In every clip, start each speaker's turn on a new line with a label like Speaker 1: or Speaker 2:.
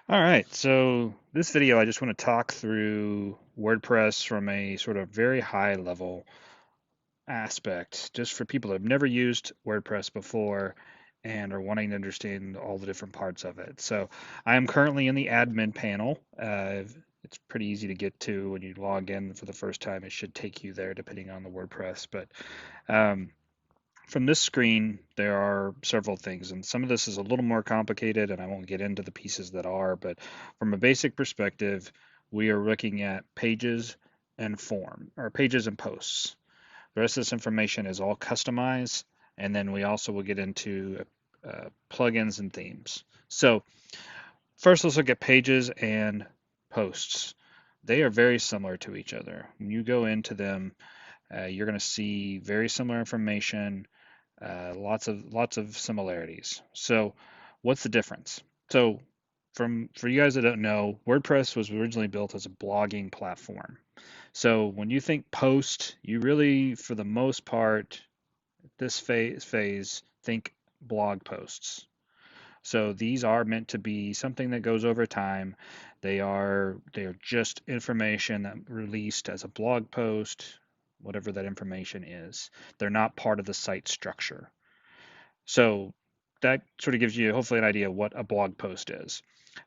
Speaker 1: All right, so this video I just want to talk through WordPress from a sort of very high level aspect, just for people that have never used WordPress before and are wanting to understand all the different parts of it. So I am currently in the admin panel. It's pretty easy to get to when you log in for the first time. It should take you there depending on the WordPress, but um, from this screen, there are several things, and some of this is a little more complicated, and I won't get into the pieces that are, but from a basic perspective, we are looking at pages and form, or pages and posts. The rest of this information is all customized, and then we also will get into plugins and themes. So first, let's look at pages and posts. They are very similar to each other. When you go into them, you're going to see very similar information, lots of similarities. So, what's the difference? So, for you guys that don't know, WordPress was originally built as a blogging platform. So when you think post, you really, for the most part, this phase think blog posts. So these are meant to be something that goes over time. They are just information that released as a blog post, whatever that information is. They're not part of the site structure. So that sort of gives you hopefully an idea of what a blog post is.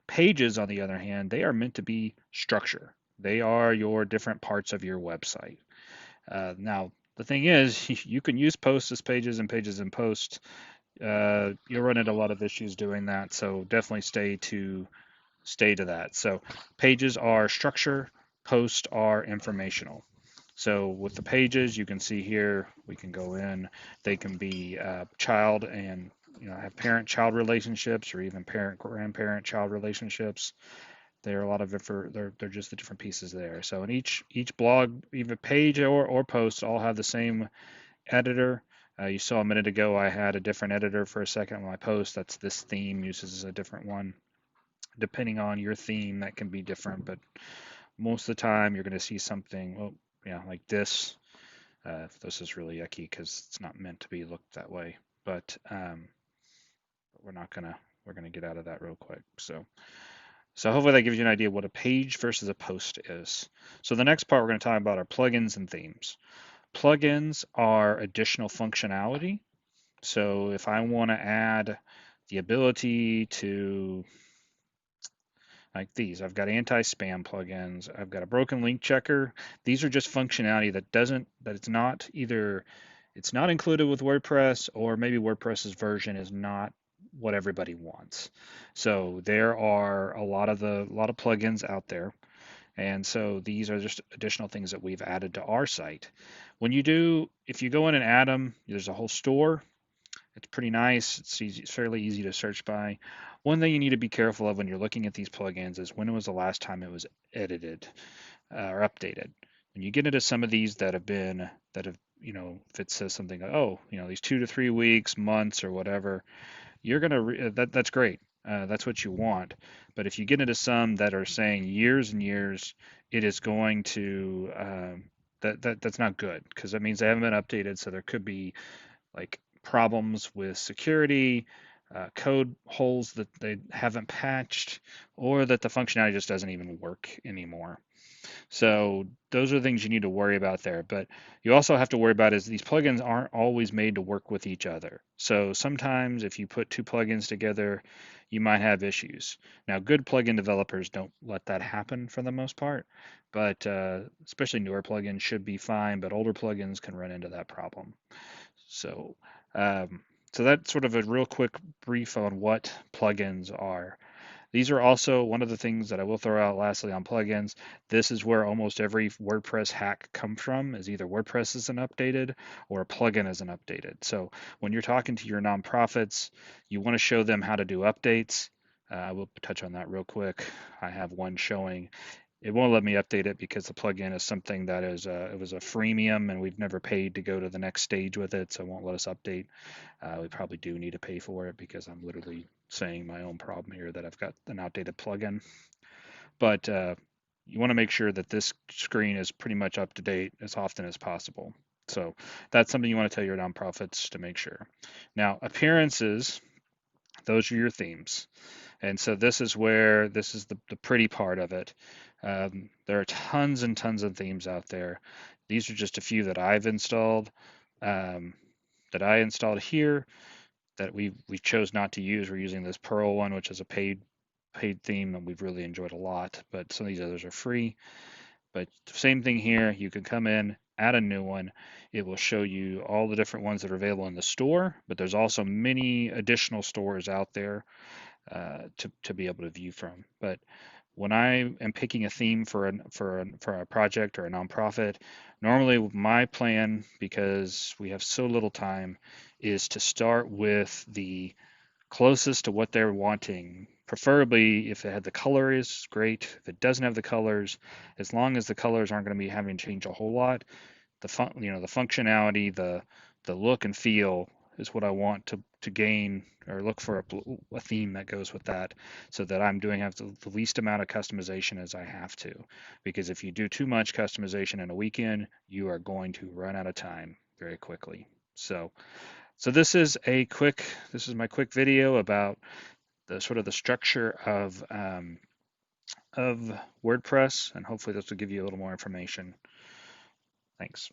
Speaker 1: Pages, on the other hand, they are meant to be structure. They are your different parts of your website. Now, the thing is, you can use posts as pages and posts. You'll run into a lot of issues doing that, so definitely stay to that. So pages are structure, posts are informational. So with the pages, you can see here, we can go in, they can be child and have parent-child relationships or even parent-grandparent-child relationships. There are a lot of different, they're just the different pieces there. So in each blog, even page or post all have the same editor. You saw a minute ago I had a different editor for a second on my post. That's this theme uses a different one. Depending on your theme, that can be different, but most of the time you're going to see something, well, yeah, like this. This is really yucky because it's not meant to be looked that way, but we're not gonna we're gonna get out of that real quick. So hopefully that gives you an idea what a page versus a post is. So the next part we're going to talk about are plugins and themes. Plugins are additional functionality. So if I want to add the ability to, like these, I've got anti-spam plugins, I've got a broken link checker. These are just functionality that it's not either, it's not included with WordPress, or maybe WordPress's version is not what everybody wants. So there are a lot of plugins out there. And so these are just additional things that we've added to our site. If you go in and add them, there's a whole store. It's pretty nice. It's fairly easy to search by. One thing you need to be careful of when you're looking at these plugins is when was the last time it was edited or updated. When you get into some of these that have, if it says something like, oh, these 2 to 3 weeks, months, or whatever, you're gonna that's great. That's what you want. But if you get into some that are saying years and years, it is going to that's not good because that means they haven't been updated. So there could be like problems with security, code holes that they haven't patched, or that the functionality just doesn't even work anymore. So those are things you need to worry about there. But you also have to worry about is these plugins aren't always made to work with each other. So sometimes if you put two plugins together, you might have issues. Now, good plugin developers don't let that happen for the most part, but especially newer plugins should be fine, but older plugins can run into that problem. So, um, so that's sort of a real quick brief on what plugins are. These are also one of the things that I will throw out lastly on plugins. This is where almost every WordPress hack comes from, is either WordPress isn't updated or a plugin isn't updated. So when you're talking to your nonprofits, you want to show them how to do updates. I will touch on that real quick. I have one showing. It won't let me update it because the plugin is something that it was a freemium and we've never paid to go to the next stage with it, so it won't let us update. We probably do need to pay for it because I'm literally saying my own problem here that I've got an outdated plugin. But you want to make sure that this screen is pretty much up to date as often as possible. So that's something you want to tell your nonprofits to make sure. Now, appearances, those are your themes. And so this is the pretty part of it. There are tons and tons of themes out there. These are just a few that I've installed, um, that I installed here that we chose not to use. We're using this Pearl one, which is a paid theme that we've really enjoyed a lot. But some of these others are free. But same thing here. You can come in, add a new one. It will show you all the different ones that are available in the store. But there's also many additional stores out there to be able to view from. But when I am picking a theme for a project or a nonprofit, normally my plan, because we have so little time, is to start with the closest to what they're wanting. Preferably, if it had the colors, great. If it doesn't have the colors, as long as the colors aren't going to be having to change a whole lot, the functionality, the look and feel is what I want to gain or look for a theme that goes with that, so that I'm doing have the least amount of customization as I have to. Because if you do too much customization in a weekend, you are going to run out of time very quickly. So this is my quick video about the sort of the structure of WordPress, and hopefully this will give you a little more information. Thanks.